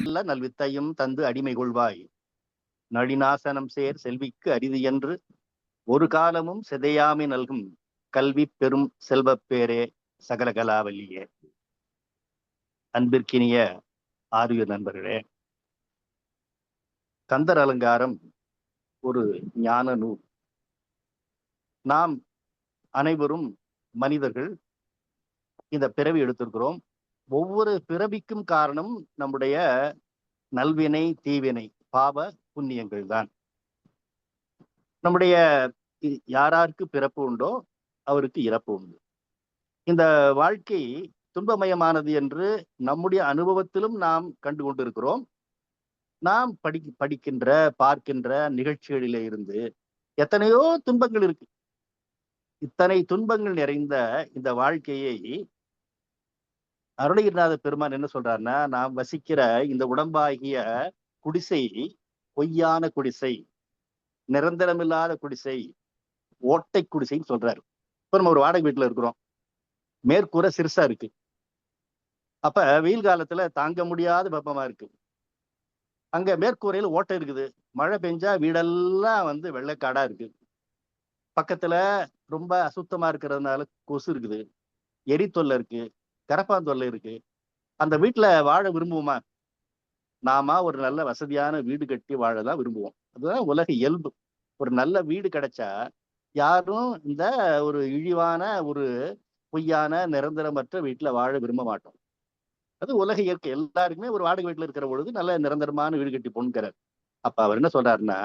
நல்ல நல்வித்தையும் தந்து அடிமை கொள்வாய். நளிநாசனம் சேர் செல்விக்கு அரிது என்று ஒரு காலமும் சிதையாமை நல்கும் கல்வி பெரும் செல்வப்பேரே சகலகலாவல்லியே. அன்பிற்கினிய ஆரியர் நண்பர்களே, கந்தர் அலங்காரம் ஒரு ஞான நூல். நாம் அனைவரும் மனிதர்கள் இந்த பிறவி எடுத்திருக்கிறோம். ஒவ்வொரு பிறவிக்கும் காரணம் நம்முடைய நல்வினை தீவினை பாவ புண்ணியங்கள் தான். நம்முடைய யாராருக்கு பிறப்பு உண்டோ அவருக்கு இறப்பு உண்டு. இந்த வாழ்க்கை துன்பமயமானது என்று நம்முடைய அனுபவத்திலும் நாம் கண்டு கொண்டிருக்கிறோம். நாம் படிக்கின்ற பார்க்கின்ற நிகழ்ச்சிகளிலே இருந்து எத்தனையோ துன்பங்கள் இருக்கு. இத்தனை துன்பங்கள் நிறைந்த இந்த வாழ்க்கையை அருணகிரிநாத பெருமான் என்ன சொல்றாருன்னா, நாம் வசிக்கிற இந்த உடம்பாகிய குடிசை பொய்யான குடிசை, நிரந்தரமில்லாத குடிசை, ஓட்டை குடிசைன்னு சொல்றாரு. இப்ப நம்ம ஒரு வாடகை வீட்டுல இருக்கிறோம். மேற்கூரை சிறுசா இருக்கு. அப்ப வெயில் காலத்துல தாங்க முடியாத வெப்பமா இருக்கு. அங்க மேற்கூரையில ஓட்டை இருக்குது. மழை பெஞ்சா வீடெல்லாம் வெள்ளைக்காடா இருக்கு. பக்கத்துல ரொம்ப அசுத்தமா இருக்கிறதுனால கொசு இருக்குது, எரித்தொல்லை இருக்கு, கரப்பாந்தொல்லை இருக்கு. அந்த வீட்டுல வாழ விரும்புவோமா? நாம ஒரு நல்ல வசதியான வீடு கட்டி வாழதான் விரும்புவோம். அதுதான் உலக இயல்பு. ஒரு நல்ல வீடு கிடைச்சா யாரும் இந்த ஒரு இழிவான ஒரு பொய்யான நிரந்தரமற்ற வீட்டுல வாழ விரும்ப மாட்டோம். அது உலக இயற்கை. எல்லாருக்குமே ஒரு வாடகை வீட்டுல இருக்கிற பொழுது நல்ல நிரந்தரமான வீடு கட்டி பொண்கிறார். அப்ப அவர் என்ன சொல்றாருன்னா,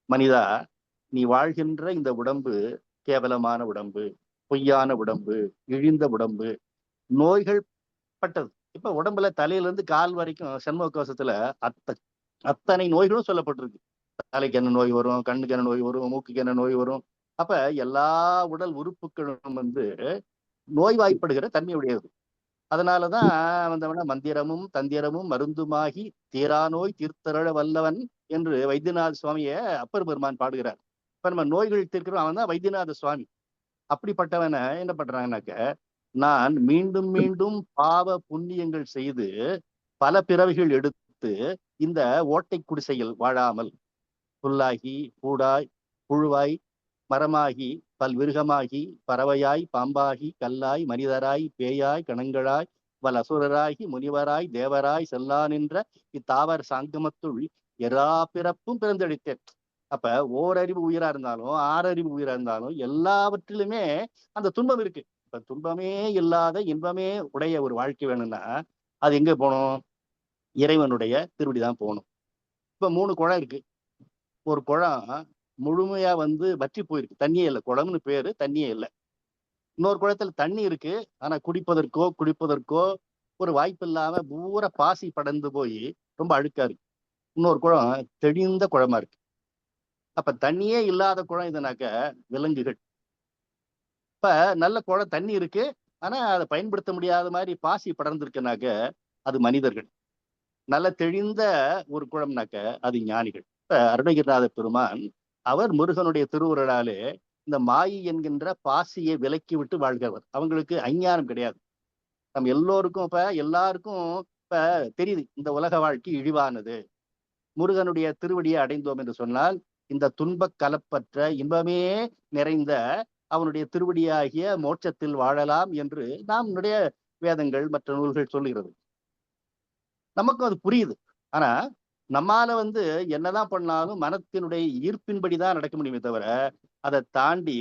மனிதா, நீ வாழ்கின்ற இந்த உடம்பு கேவலமான உடம்பு, பொய்யான உடம்பு, இழிந்த உடம்பு, நோய்கள் பட்டது. இப்ப உடம்புல தலையில இருந்து கால் வரைக்கும் சண்முக கவசத்துல அத்தனை நோய்களும் சொல்லப்பட்டிருக்கு. தலைக்கு என்ன நோய் வரும், கண்ணுக்கு என்ன நோய் வரும், மூக்குக்கு என்ன நோய் வரும். அப்ப எல்லா உடல் உறுப்புகளும் நோய்வாய்ப்படுகிற தன்மையுடையது. அதனாலதான் மந்திரமும் தந்திரமும் மருந்துமாகி தீரா நோய் தீர்த்தரழ வல்லவன் என்று வைத்தியநாத சுவாமிய அப்பர் பெருமான் பாடுகிறார். இப்ப நம்ம நோய்கள் தீர்க்கிறோம், அவன் தான் வைத்தியநாத சுவாமி. அப்படிப்பட்டவனை என்ன பண்றாங்கன்னாக்க, நான் மீண்டும் மீண்டும் பாவ புண்ணியங்கள் செய்து பல பிறவிகள் எடுத்து இந்த ஓட்டை குடிசையில் வாழாமல் புல்லாகி பூடாய் புழுவாய் மரமாகி பல்விருகமாகி பறவையாய் பாம்பாகி கல்லாய் மனிதராய் பேயாய் கணங்களாய் வல் அசுரராகி முனிவராய் தேவராய் செல்லா நின்ற இத்தாவர் சாங்கமத்துள் எல்லா பிறப்பும் பிறந்தெடுத்தேன். அப்ப ஓரறிவு உயிரா இருந்தாலும் ஆறறிவு உயிரா இருந்தாலும் எல்லாவற்றிலுமே அந்த துன்பம் இருக்கு. இப்ப துன்பமே இல்லாத இன்பமே உடைய ஒரு வாழ்க்கை வேணும்னா அது எங்க போகணும்? இறைவனுடைய திருவடிதான் போகணும். இப்ப 3 குளம் இருக்கு. ஒரு குளம் முழுமையா வற்றி போயிருக்கு, தண்ணியே இல்லை. குளம்னு பேரு, தண்ணியே இல்லை. இன்னொரு குளத்துல தண்ணி இருக்கு, ஆனா குடிப்பதற்கோ ஒரு வாய்ப்பு இல்லாம பூரா பாசி படர்ந்து போய் ரொம்ப அழுக்கா இருக்கு. இன்னொரு குளம் தெளிந்த குளமா இருக்கு. அப்ப தண்ணியே இல்லாத குளம் இதுனாக்க விலங்குகள். இப்ப நல்ல குளம் தண்ணி இருக்கு, ஆனா அதை பயன்படுத்த முடியாத மாதிரி பாசி படர்ந்துருக்குனாக்க அது மனிதர்கள். நல்ல தெளிந்த ஒரு குளம்னாக்க அது ஞானிகள். இப்ப அருணகிரிநாத பெருமான் அவர் முருகனுடைய திருவுருளாலே இந்த மாயை என்கின்ற பாசியை விலக்கி விட்டு வாழ்கிறவர். அவங்களுக்கு அஞ்ஞானம் கிடையாது. நம்ம எல்லோருக்கும் எல்லாருக்கும் தெரியுது இந்த உலக வாழ்க்கை இழிவானது. முருகனுடைய திருவடியை அடைந்தோம் என்று சொன்னால் இந்த துன்ப கலப்பற்ற இன்பமே நிறைந்த அவனுடைய திருவடியாகிய மோட்சத்தில் வாழலாம் என்று நம்முடைய வேதங்கள் மற்ற நூல்கள் சொல்லுகிறது. நமக்கும் அது புரியுது. ஆனா நம்மால என்னதான் பண்ணாலும் மனத்தினுடைய ஈர்ப்பின்படிதான் நடக்க முடியுமே தவிர, அதை தாண்டி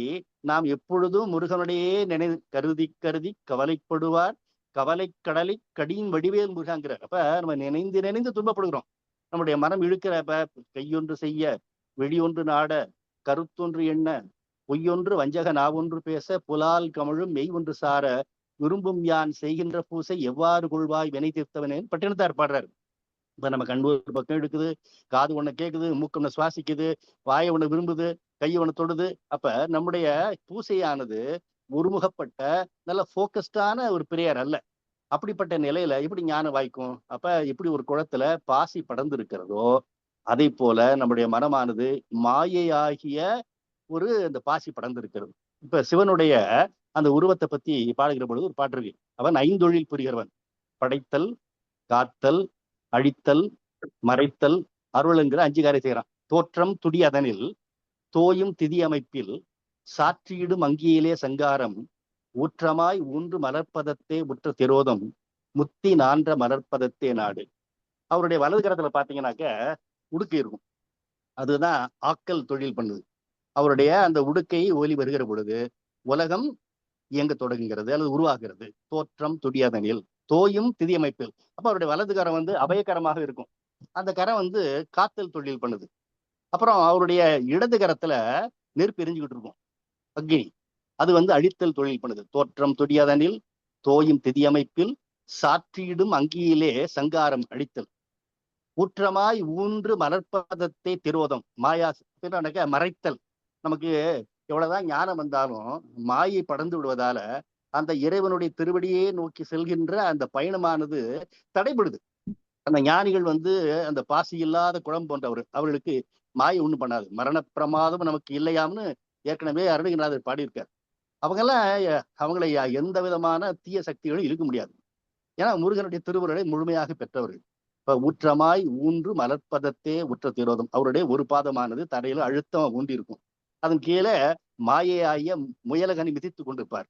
நாம் எப்பொழுதும் முருகனுடைய கருதி கருதி கவலைப்படுவார் கவலை கடலை கடியின் வடிவேல் முருகாங்கிறார். அப்ப நம்ம நினைந்து நினைந்து துன்பப்படுகிறோம். நம்முடைய மனம் இழுக்கிறப்ப கையொன்று செய்ய வெளியொன்று நாட கருத்தொன்று எண்ண பொய்யொன்று வஞ்சக நாவொன்று பேச புலால் கமழும் மெய் ஒன்று சார விரும்பும் யான் செய்கின்ற பூசை எவ்வாறு கொள்வாய் வினை தீர்த்தவனே பட்டினத்தார் பாடுறாரு. இப்ப நம்ம கண் ஒரு பக்கம் எடுக்குது, காது ஒண்ணு கேட்குது, மூக்கு ஒண்ணு சுவாசிக்குது, வாயை ஒண்ணு விரும்புது, கையை ஒண்ணு தொடுது. அப்ப நம்முடைய பூசையானது ஒருமுகப்பட்ட நல்ல போக்கஸ்டான ஒரு பிரேயர் அல்ல. அப்படிப்பட்ட நிலையில எப்படி ஞானம் வாய்க்கும்? அப்ப எப்படி ஒரு குளத்துல பாசி படர்ந்து இருக்கிறதோ அதை போல நம்முடைய மனமானது மாயையாகிய அந்த பாசி படர்ந்து இருக்கிறது. இப்ப சிவனுடைய அந்த உருவத்தை பத்தி பாடுகிற பொழுது ஒரு பாட்டு இருக்கு. அவன் ஐந்தொழில் புரிகிறவன். படைத்தல், காத்தல், அழித்தல், மறைத்தல், அருள்ங்கிற 5 காரியம் செய்யறான். தோற்றம் துடி அதனில், தோயும் திதி அமைப்பில், சாற்றியிடும் அங்கியிலே சங்காரம், ஊற்றமாய் ஊன்று மலர்ப்பதத்தே உற்ற திரோதம், முத்தி நான்ற மலர்ப்பதத்தே நாடு. அவருடைய வலது கரத்துல பாத்தீங்கன்னாக்க உடுக்கை இருக்கும். அதுதான் ஆக்கல் தொழில் பண்ணுது. அவருடைய அந்த உடுக்கை ஒலி வருகிற பொழுது உலகம் இயங்க தொடங்குகிறது அல்லது உருவாகிறது. தோற்றம் துடியதனில், தோயும் திதி அமைப்பில். அப்ப அவருடைய வலது கரம் அபயகரமாக இருக்கும். அந்த கரம் காத்தல் தொழில் பண்ணுது. அப்புறம் அவருடைய இடது கரத்துல நெருப்பு எரிஞ்சுக்கிட்டு இருக்கும், அக்னி. அது அழித்தல் தொழில் பண்ணுது. தோற்றம் துடியதனில், தோயும் திதி அமைப்பில், சாற்றியிடும் அங்கியிலே சங்காரம் அழித்தல், ஊற்றமாய் ஊன்று மலர்ப்பதத்தை திரோதம், மாயா மறைத்தல். நமக்கு எவ்வளவுதான் ஞானம் வந்தாலும் மாயை படர்ந்து விடுவதால அந்த இறைவனுடைய திருவடியே நோக்கி செல்கின்ற அந்த பயணமானது தடைபடுது. அந்த ஞானிகள் அந்த பாசி இல்லாத குளம் போன்றவர், அவர்களுக்கு மாயை ஒண்ணு பண்ணாது. மரண பிரமாதம் நமக்கு இல்லையாம்னு ஏற்கனவே அருணகிரிநாதர் பாடியிருக்கார். அவங்கெல்லாம் அவங்களை எந்த விதமான தீய சக்திகளும் இழுக்க முடியாது. ஏன்னா முருகனுடைய திருவுருளை முழுமையாக பெற்றவர்கள். இப்ப ஊற்றமாய் ஊன்று மலர்ப்பதத்தே உற்ற திரோதம், அவருடைய ஒரு பாதமானது தரையில அழுத்தம் ஊன்றி இருக்கும். அதன் கீழே மாயையாகிய முயலகனி மிதித்து கொண்டிருப்பார்.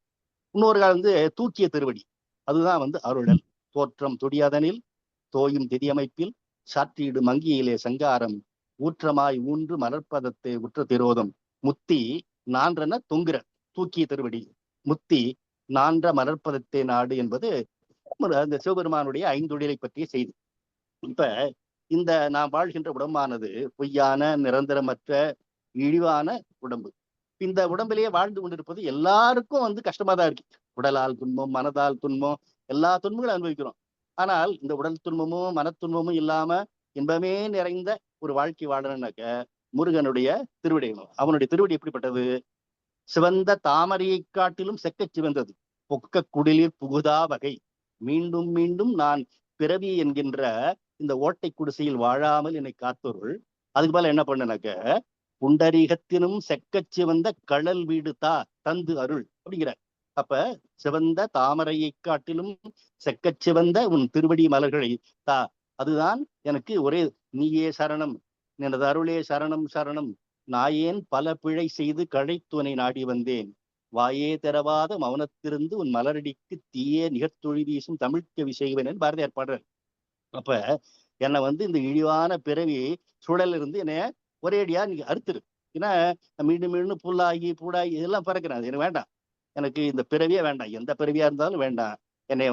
இன்னொரு காலம் தூக்கிய திருவடி, அதுதான் அருளல். தோற்றம் துடியாதனில், தோயும் திதியமைப்பில், சாற்றியிடும் மங்கியிலே சங்காரம், ஊற்றமாய் ஊன்று மலர்ப்பதத்தை உற்ற திரோதம், முத்தி நான்றன தொங்குற, தூக்கிய திருவடி, முத்தி நான்ற மலர்ப்பதத்தை நாடு என்பது அந்த சிவபெருமானுடைய ஐந்தொழிலை பற்றிய செய்தி. இப்ப இந்த நாம் வாழ்கின்ற உடம்பானது பொய்யான, நிரந்தரமற்ற, இழிவான உடம்பு. இந்த உடம்பிலேயே வாழ்ந்து கொண்டிருப்பது எல்லாருக்கும் கஷ்டமா தான் இருக்கு. உடலால் துன்பம், மனதால் துன்பம், எல்லா துன்பங்களும் அனுபவிக்கிறோம். ஆனால் இந்த உடல் துன்பமும் மனத்துன்பமும் இல்லாம இன்பமே நிறைந்த ஒரு வாழ்க்கை வாழணும்னாக்க முருகனுடைய திருவடி. அவனுடைய திருவடி எப்படிப்பட்டது? சிவந்த தாமரையை காட்டிலும் செக்க சிவந்தது, பொக்க குடிலில் புகுதா வகை, மீண்டும் மீண்டும் நான் பிறவி என்கின்ற இந்த ஓட்டை குடிசையில் வாழாமல் என்னை காத்தொருள். அதுக்கு மேல என்ன பண்ணனாக்க, புண்டரீகத்தினும் செக்கச் சிவந்த கழல் வீடு தா தந்து அருள் அப்படிங்கிற. அப்ப சிவந்த தாமரையை காட்டிலும் செக்கச் சிவந்த உன் திருவடி மலர்களை தா, அதுதான் எனக்கு ஒரே. நீயே சரணம், எனது அருளே சரணம் சரணம், நாயேன் பல பிழை செய்து கழைத்துனை நாடி வந்தேன், வாயே திறவாத மௌனத்திருந்து உன் மலரடிக்கு தீயே நிகழ்த்தொழி வீசும் தமிழ்க்கவி செய்வேன் பாரதியார் பாடுறார். அப்ப என்னை இந்த இழிவான பிறவி சூழல் இருந்து என்னை ஒரேடியா நீங்க அறுத்துரு. ஏன்னா மீண்டும் மீண்டும் புல்லாகி பூடாகி இதெல்லாம் பிறக்கிறேன், அது எனக்கு வேண்டாம். எனக்கு இந்த பிறவியே வேண்டாம், எந்த பிறவியா இருந்தாலும் வேண்டாம். என்னை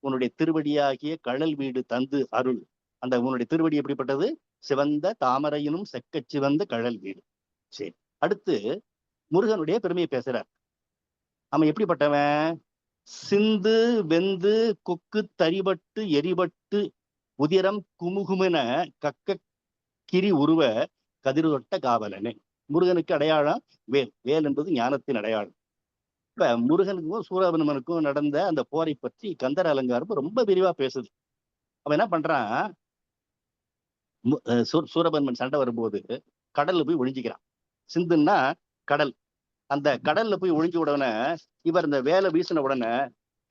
உன்னுடைய திருவடியாகிய கழல் வீடு தந்து அருள். அந்த உன்னுடைய திருவடி எப்படிப்பட்டது? சிவந்த தாமரையினும் செக்க சிவந்த கழல் வீடு. சரி, அடுத்து முருகனுடைய பெருமையை பேசுறார். அவன் எப்படிப்பட்டவன்? சிந்து வெந்து கொக்கு தரிபட்டு எரிபட்டு உதிரம் குமுகுமென கக்க கிரி உருவ கதிர்தொட்ட காவலனே. முருகனுக்கு அடையாளம் வேல். வேல் என்பது ஞானத்தின் அடையாளம். இப்ப முருகனுக்கும் சூரபன்மனுக்கும் நடந்த அந்த போரை பற்றி கந்தர் அலங்காரம் ரொம்ப விரிவா பேசுது. அவன் என்ன பண்றான்? சூரபன்மன் சண்டை வரும்போது கடல்ல போய் ஒழிஞ்சிக்கிறான். சிந்துன்னா கடல். அந்த கடல்ல போய் ஒழிஞ்ச உடனே இவர் இந்த வேலை வீசின உடனே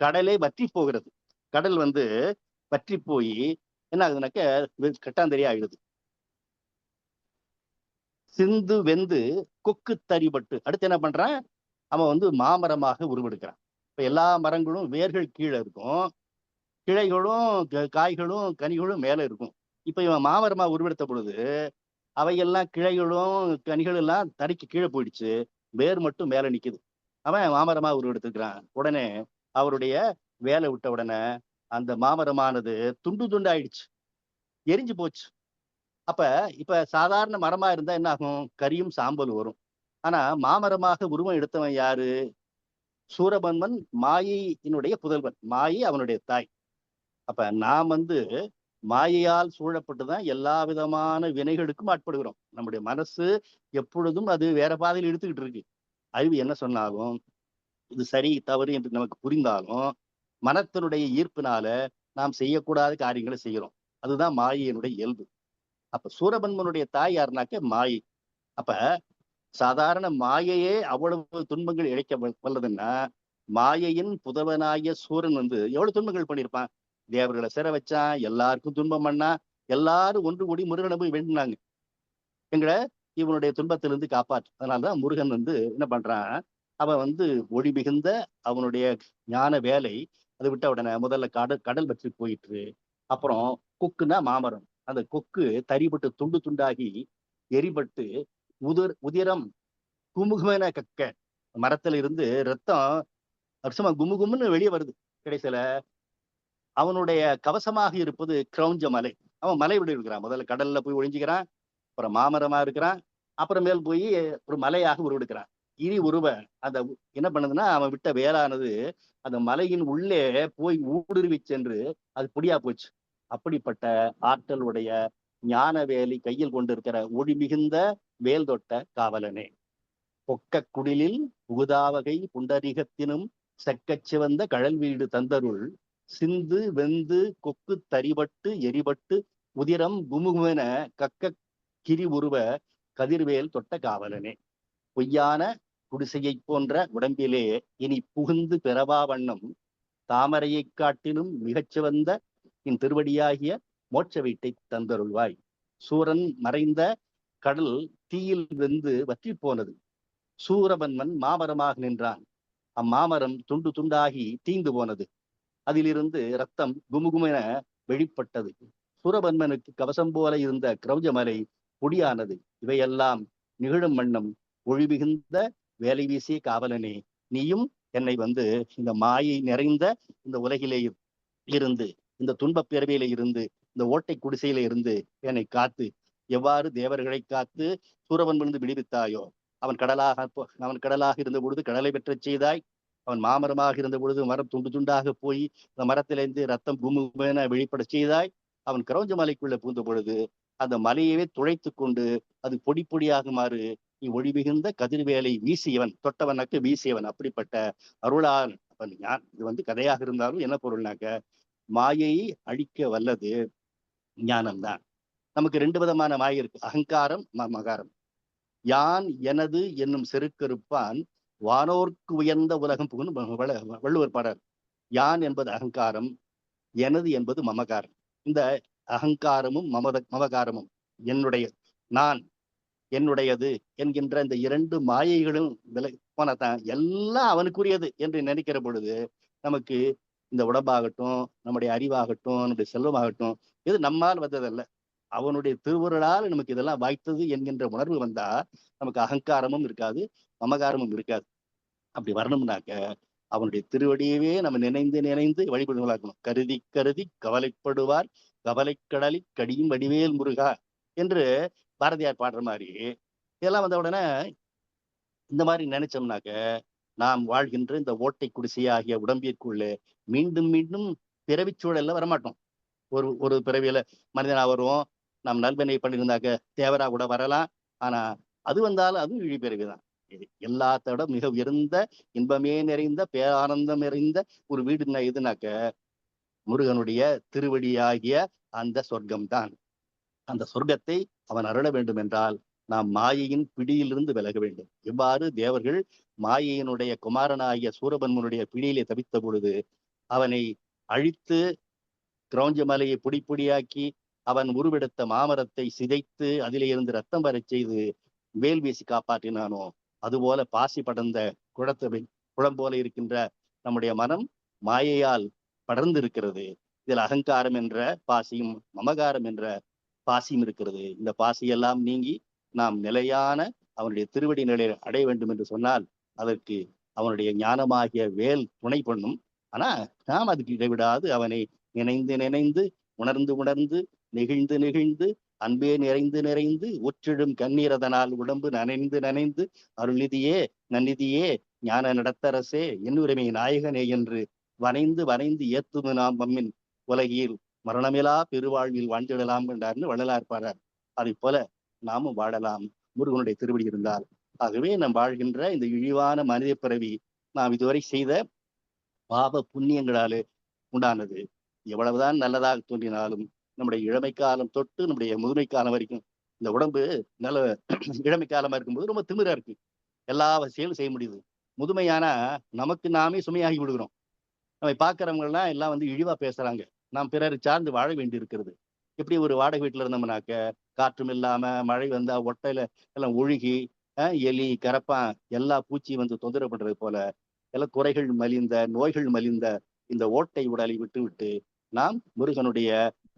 கடலே வற்றி போகிறது. கடல் வற்றி போய் என்ன ஆகுதுனாக்க கட்டாந்தெரியா ஆயிடுது. சிந்து வெந்து கொக்கு தரிபட்டு அடுத்து என்ன பண்றான்? அவன் மாமரமாக உருவெடுக்கிறான். இப்ப எல்லா மரங்களும் வேர்கள் கீழே இருக்கும், கிளைகளும் காய்களும் கனிகளும் மேல இருக்கும். இப்ப இவன் மாமரமா உருவெடுத்த பொழுது அவையெல்லாம் கிளைகளும் கனிகள் எல்லாம் தரைக்கு கீழே போயிடுச்சு, வேர் மட்டும் மேல நிக்குது. அவன் மாமரமா உருவெடுத்துக்கிறான். உடனே அவருடைய வேலை விட்ட உடனே அந்த மாமரமானது துண்டு துண்டு ஆயிடுச்சு, எரிஞ்சு போச்சு. அப்ப இப்ப சாதாரண மரமா இருந்தா என்ன ஆகும்? கரியும் சாம்பல் வரும். ஆனா மாமரமாக உருவம் எடுத்தவன் யாரு? சூரபன்மன் மாயையினுடைய புதல்வன், மாயை அவனுடைய தாய். அப்ப நாம் மாயையால் சூழப்பட்டுதான் எல்லா விதமான வினைகளுக்கும் ஆட்படுகிறோம். நம்முடைய மனசு எப்பொழுதும் அது வேற பாதையில் இழுத்துக்கிட்டு இருக்கு. அறிவு என்ன சொன்னாலும், இது சரி தவறு என்று நமக்கு புரிந்தாலும், மனத்தினுடைய ஈர்ப்பினால நாம் செய்யக்கூடாத காரியங்களை செய்கிறோம். அதுதான் மாயையினுடைய இயல்பு. அப்ப சூரபன்மனுடைய தாய் யாருனாக்க மாயை. அப்ப சாதாரண மாயையே அவ்வளவு துன்பங்கள் இழைக்க வல்லதுன்னா, மாயையின் புதவனாகிய சூரன் எவ்வளவு துன்பங்கள் பண்ணியிருப்பான். தேவர்களை சிறை வச்சான், எல்லாருக்கும் துன்பம் பண்ணா, எல்லாரும் ஒன்று கூடி முருகனை போய் வேண்டினாங்க. எங்களை இவனுடைய துன்பத்திலிருந்து காப்பாற்று. அதனாலதான் முருகன் என்ன பண்றான், அவன் ஒளி மிகுந்த அவனுடைய ஞான வேலை. அதை விட்ட உடனே முதல்ல கடல் கடல் பற்றி போயிட்டு, அப்புறம் கொக்குன்னா மாமரம். அந்த கொக்கு தறிபட்டு துண்டு துண்டாகி எரிபட்டு உதிரம் குமுகுமென கக்க, மரத்துல இருந்து ரத்தம் வருஷமா குமுகுமுன்னு வெளியே வருது. கடைசியில அவனுடைய கவசமாக இருப்பது கிரௌஞ்ச மலை. அவன் மலை விட இருக்கிறான். முதல்ல கடல்ல போய் ஒழிஞ்சுக்கிறான், அப்புறம் மாமரமா இருக்கிறான், அப்புறமேல் போய் ஒரு மலையாக உருவெடுக்கிறான். இனி உருவ அந்த என்ன பண்ணுதுன்னா, அவன் விட்ட வேலானது அந்த மலையின் உள்ளே போய் ஊடுருவி சென்று அது பொடியா போச்சு. அப்படிப்பட்ட ஆற்றலுடைய ஞான வேலி கையில் கொண்டிருக்கிற ஒளி மிகுந்த வேல் தொட்ட காவலனே, பொக்க குடிலில் புகுதாவகை புண்டரிகத்தினும் செக்கச் சிவந்த கழல் வீடு தந்தருள் சிந்து வெந்து கொக்கு தரிபட்டு எரிபட்டு உதிரம் குமுகுமென கக்க கிரி உருவ கதிர்வேல் தொட்ட காவலனே, பொய்யான குடிசையைப் போன்ற உடம்பிலே இனி புகுந்து பிறவா வண்ணம் தாமரையைக் காட்டிலும் மிகச் சிவந்த என் திருவடியாகிய மோட்ச வீட்டை தந்தருள்வாய். சூரன் மறைந்த கடல் தீயில் வெந்து வற்றி போனது. சூரபன்மன் மாமரமாக நின்றான். அம்மாமரம் துண்டு துண்டாகி தீந்து போனது. அதிலிருந்து ரத்தம் குமுகுமென வெளிப்பட்டது. சூரபன்மனுக்கு கவசம் போல இருந்த கிரௌஞ்சமலை பொடியானது. இவையெல்லாம் நிகழும் வண்ணம் ஒளி மிகுந்த வேலை வீசிய காவலனே, நீயும் என்னை இந்த மாயை நிறைந்த இந்த உலகிலே இருந்து, இந்த துன்பப் பிறவியில இருந்து, இந்த ஓட்டை குடிசையில இருந்து என்னை காத்து, எவ்வாறு தேவர்களை காத்து சூரபன்மன் விடுவித்தாயோ, அவன் கடலாக இருந்த பொழுது கடலை பெற்றச் செய்தாய். அவன் மாமரமாக இருந்த பொழுது மரம் துண்டு துண்டாக போய் அந்த மரத்திலிருந்து ரத்தம் குமுகுமென வெளிப்பட செய்தாய். அவன் கிரௌஞ்ச மலைக்குள்ள பூந்த பொழுது அந்த மலையவே துளைத்து கொண்டு அது பொடி பொடியாகுமாறு நீ ஒளி மிகுந்த கதிர்வேலை வீசியவன், தொட்டவனுக்கு வீசியவன். அப்படிப்பட்ட அருளால் அவன் யான். இது கதையாக இருந்தாலும் என்ன பொருள்னாக்க, மாயையை அழிக்க வல்லது ஞானம்தான். நமக்கு ரெண்டு விதமான மாயை இருக்கு, அகங்காரம், மகாரம். யான் எனது என்னும் செருக்கறுப்பான் வானோர்க்கு உயர்ந்த உலகம் புகுன்னு வள்ளுவர் பாடல். யான் என்பது அகங்காரம், எனது என்பது மமகாரம். இந்த அகங்காரமும் மமகாரமும் என்னுடைய, நான் என்னுடையது என்கின்ற இந்த இரண்டு மாயைகளும் விலை போனதான் எல்லாம் அவனுக்குரியது என்று நினைக்கிற பொழுது நமக்கு இந்த உடம்பாகட்டும், நம்முடைய அறிவாகட்டும், நம்முடைய செல்வமாகட்டும், இது நம்மால் வந்ததல்ல, அவனுடைய திருவுருளால் நமக்கு இதெல்லாம் வாய்த்தது என்கின்ற உணர்வு வந்தா நமக்கு அகங்காரமும் இருக்காது, மமகாரமும் இருக்காது. அப்படி வரணும்னாக்க அவனுடைய திருவடியவே நம்ம நினைந்து நினைந்து வழிபடுவதாக்கணும். கருதி கருதி கவலைப்படுவார் கவலைக்கடலி கடியும் வடிவேல் முருகா என்று பாரதியார் பாடுற மாதிரி இதெல்லாம் வந்த உடனே இந்த மாதிரி நினைச்சோம்னாக்க நாம் வாழ்கின்ற இந்த ஓட்டை குடிசையாகிய உடம்பிற்குள்ளே மீண்டும் மீண்டும் பிறவிச் சூழல்ல வரமாட்டோம். ஒரு ஒரு பிறவியில மனிதனா வருவோம், நாம் நல்வினை பண்ணியிருந்தாக்க தேவரா கூட வரலாம். ஆனா அது வந்தாலும் அதுவும் இழி பிறவிதான். எல்லாத்தோட மிக உயர்ந்த இன்பமே நிறைந்த பேரானந்தம் நிறைந்த ஒரு வீடு எதுனாக்க முருகனுடைய திருவடியாகிய அந்த சொர்க்கம்தான். அந்த சொர்க்கத்தை அவன் அருள வேண்டும் என்றால் நாம் மாயையின் பிடியிலிருந்து விலக வேண்டும். இவ்வாறு தேவர்கள் மாயையினுடைய குமாரனாகிய சூரபன்மனுடைய பிடியிலே தவித்த பொழுது அவனை அழித்து கிரௌஞ்ச மலையை பொடி பொடியாக்கி அவன் உருவெடுத்த மாமரத்தை சிதைத்து அதிலே இருந்து ரத்தம் வரச் செய்து வேல் வீசி காப்பாற்றினானோ, அதுபோல பாசி படர்ந்த குளம் போல இருக்கின்ற நம்முடைய மனம் மாயையால் படர்ந்து இருக்கிறது. இதில் அகங்காரம் என்ற பாசியும் மமகாரம் என்ற பாசியும் இருக்கிறது. இந்த பாசியெல்லாம் நீங்கி நாம் நிலையான அவனுடைய திருவடி நிலையை அடைய வேண்டும் என்று சொன்னால் அதற்கு அவனுடைய ஞானமாகிய வேல் துணை பண்ணும். ஆனா நாம் அதுக்கு இடைவிடாது அவனை நினைந்து நினைந்து உணர்ந்து உணர்ந்து நெகிழ்ந்து நெகிழ்ந்து அன்பே நிறைந்து நிறைந்து ஒற்றிடும் கண்ணீரதனால் உடம்பு நனைந்து நனைந்து அருள்நிதியே நன்னிதியே ஞான நடத்தரசே என்னுரிமை நாயகனே என்று வனைந்து வனைந்து ஏத்தும் நாம் மம்மின் உலகில் மரணமிலா பெருவாழ்வில் வாழ்ந்திடலாம் என்றார்னு வள்ளலார் பாடுறார். அதை போல நாமும் வாழலாம் முருகனுடைய திருவடி இருந்தால். ஆகவே நாம் வாழ்கின்ற இந்த இழிவான மனித பிறவி நாம் இதுவரை செய்த பாப புண்ணியங்களாலே உண்டானது. எவ்வளவுதான் நல்லதாக தோன்றினாலும் நம்முடைய இளமை காலம் தொட்டு நம்முடைய முதுமை காலம் வரைக்கும் இந்த உடம்பு நல்ல இளமை காலமா இருக்கும்போது ரொம்ப திமிரா இருக்கு, எல்லா செயலும் செய்ய முடியுது. முதுமையானா நமக்கு நாமே சுமையாகி விடுகிறோம். நம்ம பாக்குறவங்க எல்லாம் இழிவா பேசுறாங்க. நாம் பிறரை சார்ந்து வாழ வேண்டியிருக்கிறது. எப்படி ஒரு வாடகை வீட்டுல இருந்தோம்னாக்க, காற்றும் இல்லாம மழை வந்தா ஒட்டையில எல்லாம் ஒழுகி, எலி, கரப்பான் எல்லா பூச்சியும் வந்து தொந்தரவு பண்றது போல, எல்லாம் குறைகள் மலிந்த, நோய்கள் மலிந்த இந்த ஓட்டை உடலை விட்டுவிட்டு, நாம் முருகனுடைய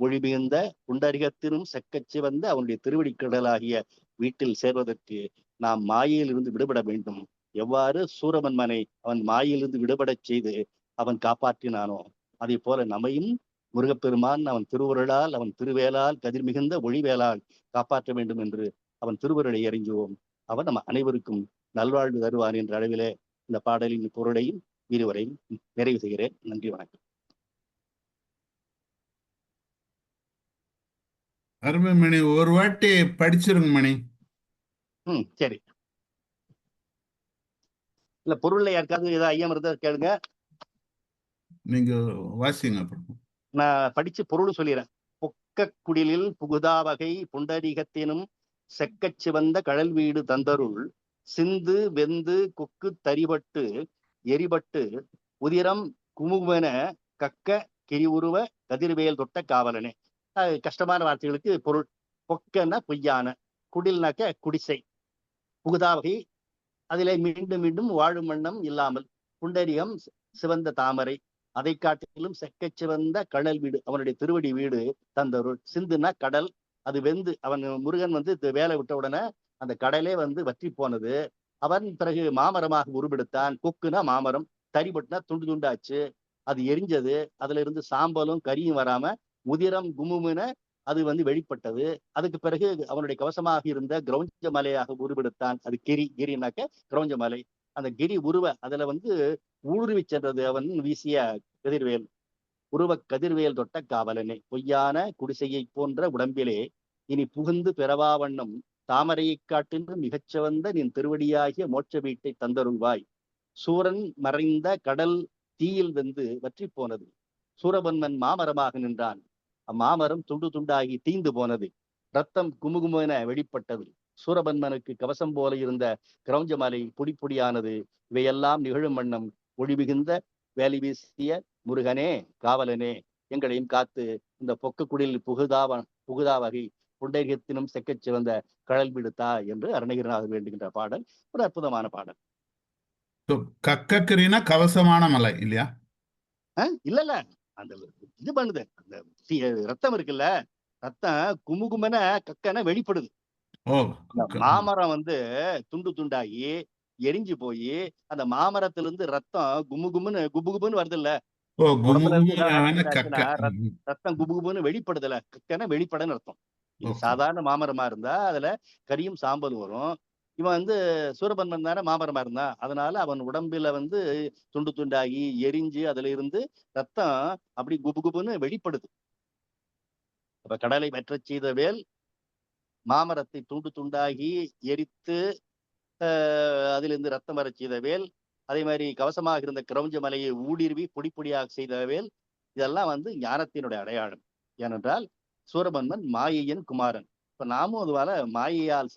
ஒளி மிகுந்த புண்டரிகத்தினும் செக்கச் சிவந்த அவனுடைய திருவடிக் கடலாகிய வீட்டில் சேர்வதற்கு நாம் மாயையிலிருந்து விடுபட வேண்டும். எவ்வாறு சூரமன்மனை அவன் மாயையிலிருந்து விடுபடச் செய்து அவன் காப்பாற்றினானோ, அதே போல நம்மையும் முருகப்பெருமான் அவன் திருவுருளால், அவன் திருவேலால், கதிர் மிகுந்த ஒளிவேலால் காப்பாற்ற வேண்டும் என்று அவன் திருவருளை இறைஞ்சுவோம். அவன் நம்ம அனைவருக்கும் நல்வாழ்வு தருவான் என்ற அளவிலே இந்த பாடலின் பொருளையும் விரிவுரையும் நிறைவு செய்கிறேன். நன்றி, வணக்கம். அருமை மணி, ஒரு வாட்டி படிச்சிருங்க மணி. சரி. இல்ல பொருள்ல யாருக்காவது ஏதாவது ஐயம் இருந்தா கேளுங்க. நீங்க வாசிங்க. நான் படிச்சு பொருள் சொல்லிடுறேன். பொக்க குடிலில் புகுதா வகை புண்டரீகத்தினும் செக்கச் சிவந்த கழல் வீடு தந்தருள் சிந்து வெந்து கொக்கு தரிபட்டு எரிபட்டு உதிரம் குமுகுமென கக்க கிரிவுருவ கதிர்வேல் தொட்ட காவலனே. கஷ்டமான வார்த்தைகளுக்கு பொருள். பொக்கன்னா பொய்யான, குடில்னாக்க குடிசை, புகுதா வகை அதிலே மீண்டும் மீண்டும் வாழும் வண்ணம் இல்லாமல், புண்டரிகம் சிவந்த தாமரை, அதை காட்டிலும் செக்கச் சிவந்த கடல் வீடு அவனுடைய திருவடி வீடு தந்தருள். சிந்துனா கடல், அது வெந்து அவன் முருகன் வந்து வேலை விட்ட உடனே அந்த கடலே வந்து வற்றி போனது. அவன் பிறகு மாமரமாக உருவெடுத்தான். கொக்குனா மாமரம், தரிபட்டுனா துண்டு துண்டாச்சு, அது எரிஞ்சது. அதுல இருந்து சாம்பலும் கரியும் வராம உதிரம் குமுமென அது வந்து வெளிப்பட்டது. அதுக்கு பிறகு அவனுடைய கவசமாக இருந்த கிரௌஞ்ச மலையாக உருவெடுத்தான். அது கிரினாக்க கிரௌஞ்ச மலை. அந்த கிரி உருவ அதுல வந்து ஊடுருவி சென்றது அவன் வீசிய கதிர்வேல். உருவ கதிர்வேல் தொட்ட காவலனே. பொய்யான குடிசையை போன்ற உடம்பிலே இனி புகுந்து பிறவா வண்ணம் தாமரையை காட்டின்று மிகச்சிவந்த நின் திருவடியாகிய மோட்ச வீட்டை தந்தருள்வாய். சூரன் மறைந்த கடல் தீயில் வெந்து வற்றி போனது. சூரபன்மன் மாமரமாக நின்றான். அம்மாமரம் துண்டு துண்டாகி தீந்து போனது. ரத்தம் குமுகுமென வெளிப்பட்டது. சூரபன்மனுக்கு கவசம் போல இருந்த கிரௌஞ்ச மலை பொடி பொடியானது. இவையெல்லாம் நிகழும் வண்ணம் ஒளி மிகுந்த வேலி வீசிய முருகனே, காவலனே, எங்களையும் காத்து இந்த பொக்கக்குடில் புகுதா வகை புண்டரிகத்தினும் செக்கச் சிவந்த கழல் விடுத்தா என்று அருணகிரிநாதர் வேண்டுகின்ற பாடல் ஒரு அற்புதமான பாடல். கக்கரினா கவசமான மலை இல்லையா? இல்ல அந்த இது பண்ணுது, அந்த ரத்தம் இருக்குல்ல, ரத்தம் குமுகுமென கக்கன வெளிப்படுது. மாமரம் வந்து துண்டு துண்டாகி எரிஞ்சு போய் அந்த மாமரத்திலிருந்து ரத்தம் குமுகுமுன்னு குபுகுபுன்னு வருது இல்ல, ரத்தம் குபுகுபுன்னு வெளிப்படுதுல, கக்கன வெளிப்படன்னு அர்த்தம். இது சாதாரண மாமரமா இருந்தா அதுல கரியும் சாம்பலும் வரும். இவன் வந்து சூரபன்மன் தானே மாமரமா இருந்தான். அதனால அவன் உடம்பில வந்து துண்டு துண்டாகி எரிஞ்சு அதுல இருந்து ரத்தம் அப்படி குபுகுபுன்னு வெளிப்படுது. அப்ப கடலை வெற்றச் செய்த வேல் மாமரத்தை துண்டு துண்டாகி எரித்து அதிலிருந்து ரத்தம் வரச் செய்த வேல், அதே மாதிரி கவசமாக இருந்த கிரௌஞ்ச மலையை ஊடுருவி பொடி பொடியாக செய்த வேல், இதெல்லாம் வந்து ஞானத்தினுடைய அடையாளம். ஏனென்றால் சூரபன்மன் மாயையின் குமாரன். இப்ப நாமும் அதுவால மாயையால்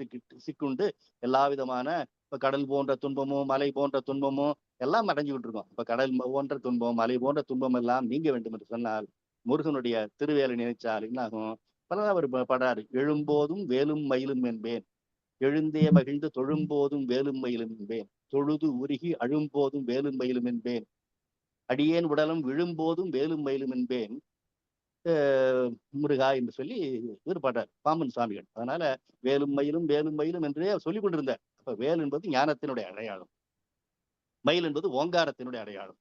சிக்குண்டு எல்லா விதமான இப்ப கடல் போன்ற துன்பமும் மலை போன்ற துன்பமும் எல்லாம் அடைஞ்சுக்கிட்டு இருக்கோம். இப்ப கடல் போன்ற துன்பம் மலை போன்ற துன்பம் எல்லாம் நீங்க வேண்டும் என்று சொன்னால் முருகனுடைய திருவேலை நினைச்சால் என்னாகும்? பலதான் அவர் பாடுறாரு. எழும்போதும் வேலும் மயிலும் என்பேன், எழுந்தே மகிழ்ந்து தொழும்போதும் வேலும் மயிலும் என்பேன், தொழுது உருகி அழும்போதும் வேலும் மயிலும் என்பேன், அடியேன் உடலும் விழும்போதும் வேலும் மயிலும் என்பேன் முருகா என்று சொல்லி இவர் பாடுறார் பாம்பன் சுவாமிகள். அதனால வேலும் மயிலும் என்றே சொல்லிக் கொண்டிருந்தார். அப்ப வேல் என்பது ஞானத்தினுடைய அடையாளம், மயில் என்பது ஓங்காரத்தினுடைய அடையாளம்.